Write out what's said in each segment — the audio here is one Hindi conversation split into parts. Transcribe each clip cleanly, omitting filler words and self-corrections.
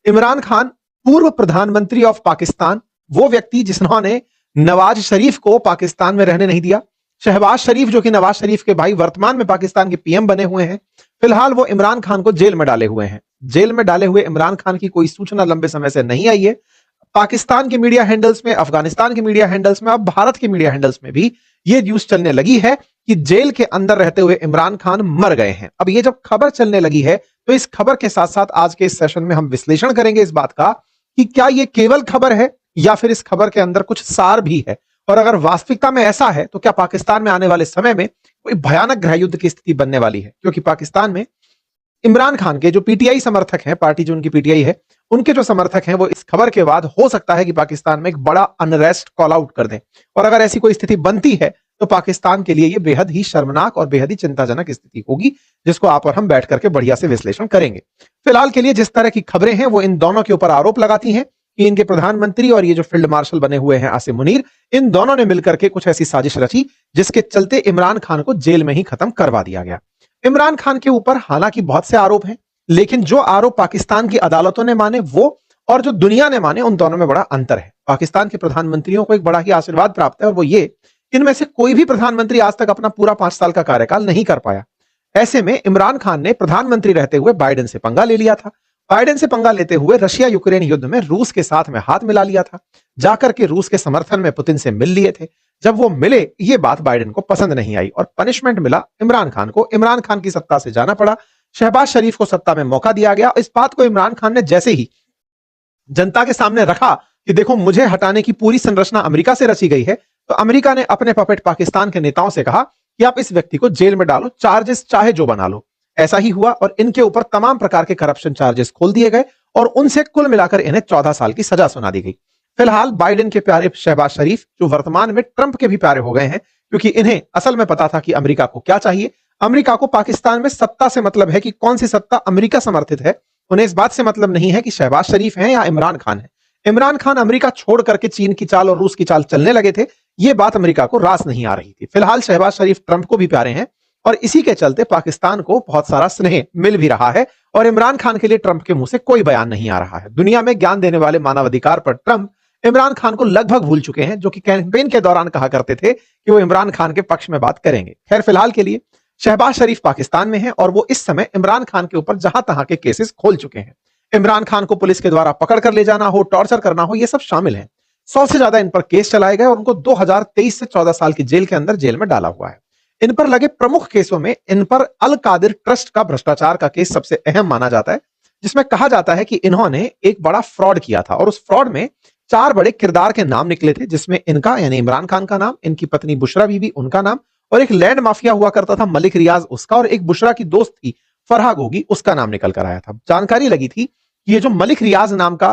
इमरान खान पूर्व प्रधानमंत्री ऑफ पाकिस्तान, वो व्यक्ति जिन्होंने नवाज शरीफ को पाकिस्तान में रहने नहीं दिया। शहबाज शरीफ जो कि नवाज शरीफ के भाई वर्तमान में पाकिस्तान के पीएम बने हुए हैं, फिलहाल वो इमरान खान को जेल में डाले हुए हैं। जेल में डाले हुए इमरान खान की कोई सूचना लंबे समय से नहीं आई है। पाकिस्तान के मीडिया हैंडल्स में, अफगानिस्तान के मीडिया हैंडल्स में, अब भारत के मीडिया हैंडल्स में भी ये न्यूज चलने लगी है कि जेल के अंदर रहते हुए इमरान खान मर गए हैं। अब ये जब खबर चलने लगी है तो इस खबर के साथ साथ आज के इस सेशन में हम विश्लेषण करेंगे इस बात का कि क्या ये केवल खबर है या फिर इस खबर के अंदर कुछ सार भी है, और अगर वास्तविकता में ऐसा है तो क्या पाकिस्तान में आने वाले समय में कोई भयानक गृह युद्ध की स्थिति बनने वाली है। क्योंकि पाकिस्तान में इमरान खान के जो पीटीआई समर्थक हैं, पार्टी जो उनकी पीटीआई है, उनके जो समर्थक हैं वो इस खबर के बाद हो सकता है कि पाकिस्तान में एक बड़ा अनरेस्ट कॉल आउट कर दें, और अगर ऐसी कोई स्थिति बनती है तो पाकिस्तान के लिए ये बेहद ही शर्मनाक और बेहद ही चिंताजनक स्थिति होगी, जिसको आप और हम बैठ करके बढ़िया से विश्लेषण करेंगे। फिलहाल के लिए जिस तरह की खबरें हैं वो इन दोनों के ऊपर आरोप लगाती हैं कि इनके प्रधानमंत्री और ये जो फील्ड मार्शल बने हुए हैं आसिम मुनीर, इन दोनों ने मिलकर के कुछ ऐसी साजिश रची जिसके चलते इमरान खान को जेल में ही खत्म करवा दिया गया। इमरान खान के ऊपर हालांकि बहुत से आरोप हैं, लेकिन जो आरोप पाकिस्तान की अदालतों ने माने वो और जो दुनिया ने माने, उन दोनों में बड़ा अंतर है। पाकिस्तान के प्रधानमंत्रियों को एक बड़ा ही आशीर्वाद प्राप्त है, और वो ये, इनमें से कोई भी प्रधानमंत्री आज तक अपना पूरा 5 साल का कार्यकाल नहीं कर पाया। ऐसे में इमरान खान ने प्रधानमंत्री रहते हुए बाइडेन से पंगा ले लिया था। बाइडेन से पंगा लेते हुए रशिया यूक्रेन युद्ध में रूस के साथ में हाथ मिला लिया था। जाकर के रूस के समर्थन में पुतिन से मिल लिए थे। जब वो मिले, ये बात बाइडेन को पसंद नहीं आई और पनिशमेंट मिला इमरान खान को। इमरान खान की सत्ता से जाना पड़ा। शहबाज शरीफ को सत्ता में मौका दिया गया। इस बात को इमरान खान ने जैसे ही जनता के सामने रखा कि देखो मुझे हटाने की पूरी संरचना अमेरिका से रची गई है, तो अमेरिका ने अपने पपेट पाकिस्तान के नेताओं से कहा कि आप इस व्यक्ति को जेल में डालो, चार्जेस चाहे जो बना लो। ऐसा ही हुआ और इनके ऊपर तमाम प्रकार के करप्शन चार्जेस खोल दिए गए और उनसे कुल मिलाकर इन्हें 14 साल की सजा सुना दी गई। फिलहाल बाइडेन के प्यारे शहबाज शरीफ, जो वर्तमान में ट्रंप के भी प्यारे हो गए हैं, क्योंकि इन्हें असल में पता था कि अमेरिका को क्या चाहिए। अमेरिका को पाकिस्तान में सत्ता से मतलब है कि कौन सी सत्ता अमेरिका समर्थित है। उन्हें इस बात से मतलब नहीं है कि शहबाज शरीफ हैं या इमरान खान है। इमरान खान अमेरिका छोड़ करके चीन की चाल और रूस की चाल चलने लगे थे, यह बात अमेरिका को रास नहीं आ रही थी। फिलहाल शहबाज शरीफ ट्रंप को भी प्यारे हैं और इसी के चलते पाकिस्तान को बहुत सारा स्नेह मिल भी रहा है, और इमरान खान के लिए ट्रंप के मुंह से कोई बयान नहीं आ रहा है। दुनिया में ज्ञान देने वाले मानवाधिकार पर ट्रंप इमरान खान को लगभग भूल चुके हैं, जो कि कैंपेन के दौरान कहा करते थे कि वो इमरान खान के पक्ष में बात करेंगे। खैर, फिलहाल के लिए शहबाज शरीफ पाकिस्तान में है और वो इस समय इमरान खान के ऊपर जहां तहां के केसेस खोल चुके हैं। इमरान खान को पुलिस के द्वारा पकड़ कर ले जाना हो, टॉर्चर करना हो, ये सब शामिल है। 100 से ज्यादा इन पर केस चलाए गए और उनको 2023 से 14 साल की जेल के अंदर जेल में डाला हुआ है। इन पर लगे प्रमुख केसों में इन पर अल कादिर ट्रस्ट का भ्रष्टाचार का केस सबसे अहम माना जाता है, जिसमें कहा जाता है कि इन्होंने एक बड़ा फ्रॉड किया था और उस फ्रॉड में 4 बड़े किरदार के नाम निकले थे, जिसमें इनका यानी इमरान खान का नाम, इनकी पत्नी बुशरा बीबी उनका नाम, और एक लैंड माफिया हुआ करता था मलिक रियाज उसका, और एक बुशरा की दोस्त थी फरहा गोगी उसका नाम निकल कर आया था। जानकारी लगी थी कि ये जो मलिक रियाज नाम का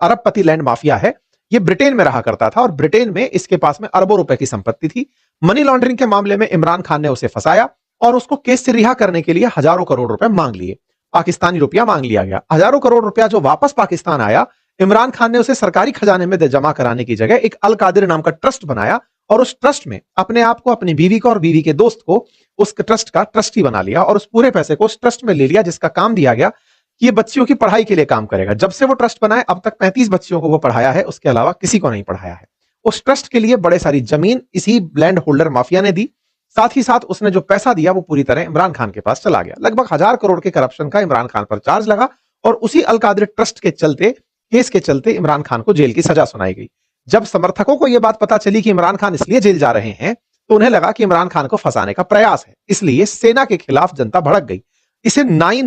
अरबपति लैंड माफिया है, ये ब्रिटेन में रहा करता था और ब्रिटेन में इसके पास में अरबों रुपए की संपत्ति थी। मनी लॉन्ड्रिंग के मामले में इमरान खान ने उसे फंसाया और उसको केस से रिहा करने के लिए हजारों करोड़ रुपए मांग लिए, पाकिस्तानी रुपया मांग लिया गया। हजारों करोड़ रुपया जो वापस पाकिस्तान आया, इमरान खान ने उसे सरकारी खजाने में जमा कराने की जगह एक अल कादिर नाम का ट्रस्ट बनाया और उस ट्रस्ट में अपने आप को, अपनी बीवी को और बीवी के दोस्त को उस ट्रस्ट का ट्रस्टी बना लिया और उस पूरे पैसे को उस ट्रस्ट में ले लिया, जिसका काम दिया गया कि ये बच्चियों की पढ़ाई के लिए काम करेगा। जब से वो ट्रस्ट बनाए अब तक 35 बच्चियों को वो पढ़ाया है, उसके अलावा किसी को नहीं पढ़ाया है। उस ट्रस्ट के लिए बड़े सारी जमीन इसी लैंड होल्डर माफिया ने दी। साथ ही साथ उसने जो पैसा दिया वो पूरी तरह इमरान खान के पास चला गया। लगभग 1000 करोड़ के करप्शन का इमरान खान पर चार्ज लगा और उसी अल कादिर ट्रस्ट के चलते, केस के चलते इमरान खान को जेल की सजा सुनाई गई। जब समर्थकों को यह बात पता चली कि इमरान खान इसलिए जेल जा रहे हैं, तो उन्हें लगा कि इमरान खान को फंसाने का प्रयास है, इसलिए सेना के खिलाफ जनता भड़क गई। इसे मई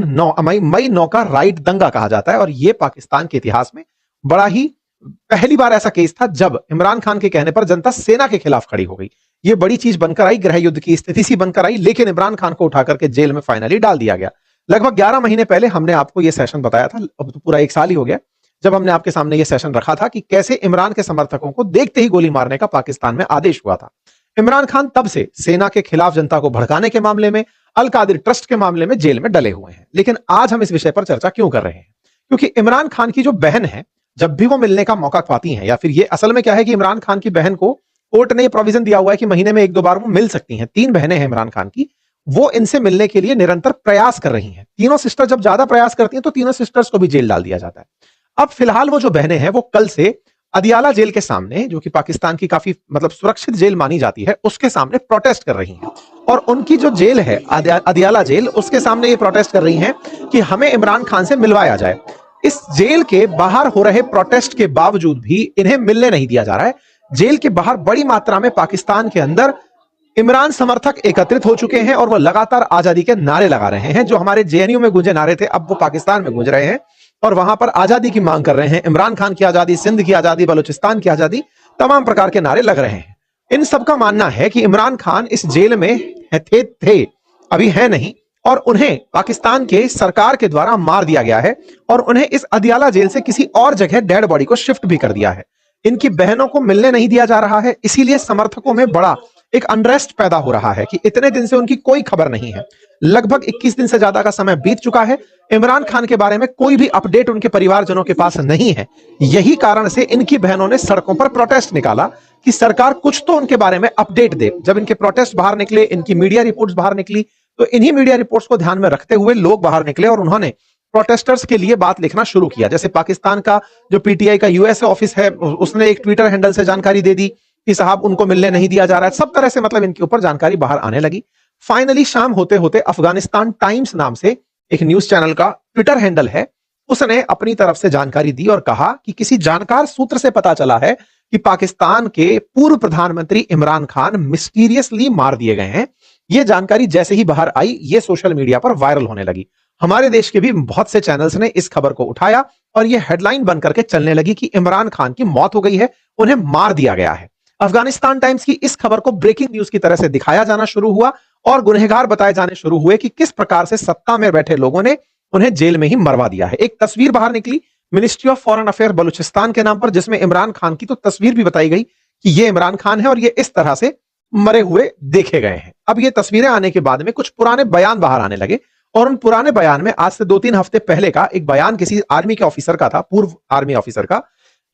9 का राइट दंगा कहा जाता है और यह पाकिस्तान के इतिहास में बड़ा ही पहली बार ऐसा केस था जब इमरान खान के कहने पर जनता सेना के खिलाफ खड़ी हो गई। यह बड़ी चीज बनकर आई, गृह युद्ध की स्थिति सी बनकर आई, लेकिन इमरान खान को उठाकर के जेल में फाइनली डाल दिया गया। लगभग 11 महीने पहले हमने आपको यह सेशन बताया था, अब तो पूरा 1 साल ही हो गया, जब हमने आपके सामने यह सेशन रखा था कि कैसे इमरान के समर्थकों को देखते ही गोली मारने का पाकिस्तान में आदेश हुआ था। इमरान खान तब से सेना के खिलाफ जनता को भड़काने के मामले में, अल कादिर ट्रस्ट के मामले में जेल में डले हुए हैं। लेकिन आज हम इस विषय पर चर्चा क्यों कर रहे हैं? क्योंकि इमरान खान की जो बहन है, जब भी वो मिलने का मौका पाती हैं, या फिर ये असल में क्या है कि इमरान खान की बहन को कोर्ट ने प्रोविजन दिया हुआ है कि महीने में 1-2 बार वो मिल सकती हैं। 3 बहनें हैं इमरान खान की, वो इनसे मिलने के लिए निरंतर प्रयास कर रही हैं। तीनों सिस्टर जब ज्यादा प्रयास करती हैं तो तीनों सिस्टर्स को भी जेल डाल दिया जाता है। अब फिलहाल वो जो बहनें हैं वो कल से अदियाला जेल के सामने, जो कि पाकिस्तान की काफी मतलब सुरक्षित जेल मानी जाती है, उसके सामने प्रोटेस्ट कर रही हैं। और उनकी जो जेल है अदियाला जेल, उसके सामने ये प्रोटेस्ट कर रही हैं कि हमें इमरान खान से मिलवाया जाए। इस जेल के बाहर हो रहे प्रोटेस्ट के बावजूद भी इन्हें मिलने नहीं दिया जा रहा है। जेल के बाहर बड़ी मात्रा में पाकिस्तान के अंदर इमरान समर्थक एकत्रित हो चुके हैं और वो लगातार आजादी के नारे लगा रहे हैं। जो हमारे जेएनयू में गूंजे नारे थे, अब वो पाकिस्तान में गूंज रहे हैं और वहां पर आजादी की मांग कर रहे हैं। इमरान खान की आजादी, सिंध की आजादी, बलूचिस्तान की आजादी, तमाम प्रकार के नारे लग रहे हैं। इन सबका मानना है कि इमरान खान इस जेल में थे, अभी है नहीं, और उन्हें पाकिस्तान के सरकार के द्वारा मार दिया गया है और उन्हें इस अदियाला जेल से किसी और जगह डेड बॉडी को शिफ्ट भी कर दिया है। इनकी बहनों को मिलने नहीं दिया जा रहा है, इसीलिए समर्थकों में बड़ा एक अनरेस्ट पैदा हो रहा है कि इतने दिन से उनकी कोई खबर नहीं है। लगभग 21 दिन से ज्यादा का समय बीत चुका है, इमरान खान के बारे में कोई भी अपडेट उनके परिवारजनों के पास नहीं है। यही कारण से इनकी बहनों ने सड़कों पर प्रोटेस्ट निकाला कि सरकार कुछ तो उनके बारे में अपडेट दे। जब इनके प्रोटेस्ट बाहर निकले, इनकी मीडिया रिपोर्ट्स बाहर निकली, तो इन्हीं मीडिया रिपोर्ट्स को ध्यान में रखते हुए लोग बाहर निकले और उन्होंने प्रोटेस्टर्स के लिए बात लिखना शुरू किया। जैसे पाकिस्तान का जो पीटीआई का यूएसए ऑफिस है, उसने एक ट्विटर हैंडल से जानकारी दे दी कि साहब उनको मिलने नहीं दिया जा रहा है। सब तरह से मतलब इनके ऊपर जानकारी बाहर आने लगी। फाइनली शाम होते होते अफगानिस्तान टाइम्स नाम से एक न्यूज चैनल का ट्विटर हैंडल है, उसने अपनी तरफ से जानकारी दी और कहा कि किसी जानकार सूत्र से पता चला है कि पाकिस्तान के पूर्व प्रधानमंत्री इमरान खान मिस्टीरियसली मार दिए गए हैं। यह जानकारी जैसे ही बाहर आई, यह सोशल मीडिया पर वायरल होने लगी। हमारे देश के भी बहुत से चैनल्स ने इस खबर को उठाया और यह हेडलाइन बनकर के चलने लगी कि इमरान खान की मौत हो गई है, उन्हें मार दिया गया है। अफगानिस्तान टाइम्स की इस खबर को ब्रेकिंग न्यूज की तरह से दिखाया जाना शुरू हुआ और गुनहगार बताए जाने शुरू हुए कि किस प्रकार से सत्ता में बैठे लोगों ने उन्हें जेल में ही मरवा दिया है। एक तस्वीर बाहर निकली ministry of foreign affair Balochistan के नाम पर, जिसमें इमरान खान की तो तस्वीर भी बताई गई कि ये इमरान खान है और ये इस तरह से मरे हुए देखे गए हैं। अब ये तस्वीरें आने के बाद में कुछ पुराने बयान बाहर आने लगे और उन पुराने बयान में आज से 2-3 हफ्ते पहले का एक बयान किसी आर्मी के ऑफिसर का था, पूर्व आर्मी ऑफिसर का,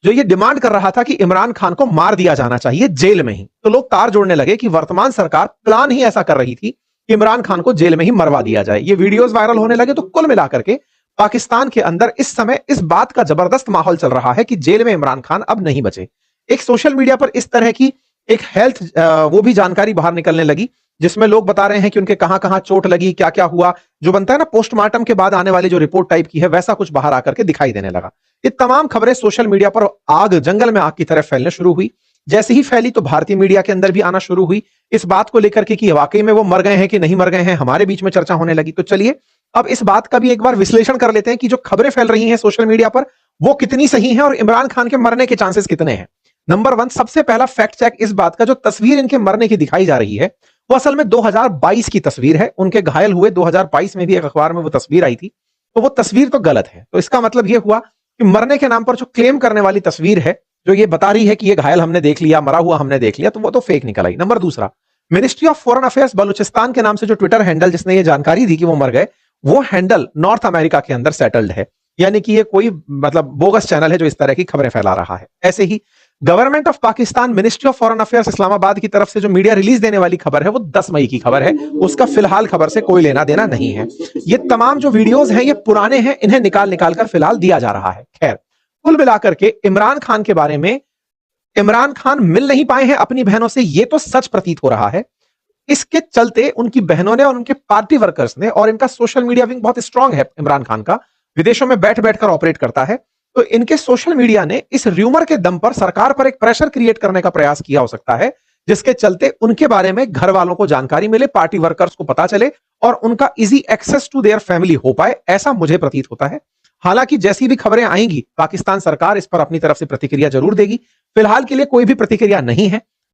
जो ये डिमांड कर रहा था कि इमरान खान को मार दिया जाना चाहिए जेल में ही। तो लोग तार जोड़ने लगे कि वर्तमान सरकार प्लान ही ऐसा कर रही थी कि इमरान खान को जेल में ही मरवा दिया जाए। ये वीडियोस वायरल होने लगे। तो कुल मिलाकर के पाकिस्तान के अंदर इस समय इस बात का जबरदस्त माहौल चल रहा है कि जेल में इमरान खान अब नहीं बचे। एक सोशल मीडिया पर इस तरह की एक हेल्थ वो भी जानकारी बाहर निकलने लगी, जिसमें लोग बता रहे हैं कि उनके कहां कहां चोट लगी, क्या क्या हुआ। जो बनता है ना पोस्टमार्टम के बाद आने वाली जो रिपोर्ट टाइप की है, वैसा कुछ बाहर आकर के दिखाई देने लगा। ये तमाम खबरें सोशल मीडिया पर आग, जंगल में आग की तरह फैलने शुरू हुई। जैसे ही फैली तो भारतीय मीडिया के अंदर भी आना शुरू हुई इस बात को लेकर के कि वाकई में वो मर गए हैं कि नहीं मर गए हैं। हमारे बीच में चर्चा होने लगी। तो चलिए अब इस बात का भी एक बार विश्लेषण कर लेते हैं कि जो खबरें फैल रही हैं सोशल मीडिया पर वो कितनी सही हैं और इमरान खान के मरने के चांसेस कितने हैं। नंबर 1, सबसे पहला फैक्ट चेक इस बात का, जो तस्वीर इनके मरने की दिखाई जा रही है वो असल में 2022 की तस्वीर है। उनके घायल हुए 2022 में भी एक अखबार में वो तस्वीर आई थी, तो वो तस्वीर तो गलत है। तो इसका मतलब ये हुआ कि मरने के नाम पर जो क्लेम करने वाली तस्वीर है, जो ये बता रही है कि ये घायल हमने देख लिया, मरा हुआ हमने देख लिया, तो वो तो फेक निकल आई। Number 2, ministry of foreign affairs Balochistan के नाम से जो ट्विटर हैंडल जिसने ये जानकारी दी कि वो मर गए, वो हैंडल नॉर्थ अमेरिका के अंदर सेटल्ड है। यानी कि ये कोई मतलब बोगस चैनल है जो इस तरह की खबरें फैला रहा है। ऐसे ही government of Pakistan ministry of foreign affairs Islamabad की तरफ से जो मीडिया रिलीज देने वाली खबर है वो 10 मई की खबर है। उसका फिलहाल खबर से कोई लेना देना नहीं है। ये तमाम जो वीडियोस हैं ये पुराने हैं, इन्हें निकाल निकाल कर फिलहाल दिया जा रहा है। खैर, कुल मिलाकर के इमरान खान के बारे में, इमरान खान मिल नहीं पाए हैं अपनी बहनों से, ये तो सच प्रतीत हो रहा है। इसके चलते उनकी बहनों ने और उनके पार्टी वर्कर्स ने, और इनका सोशल मीडिया विंग बहुत स्ट्रांग है इमरान खान का, विदेशों में बैठ बैठकर ऑपरेट करता है, तो इनके सोशल मीडिया ने इस र्यूमर के दम पर सरकार पर एक प्रेशर क्रिएट करने का प्रयास किया हो सकता है, जिसके चलते उनके बारे में घर वालों को जानकारी मिले, पार्टी वर्कर्स को पता चले और उनका easy access to their family हो पाए, ऐसा मुझे प्रतीत होता है। हालांकि जैसी भी खबरें आएंगी पाकिस्तान सरकार इस पर अपनी तरफ से प्रतिक्रिया जरूर देगी। फिलहाल के लिए कोई भी प्रतिक्रिया नहीं है।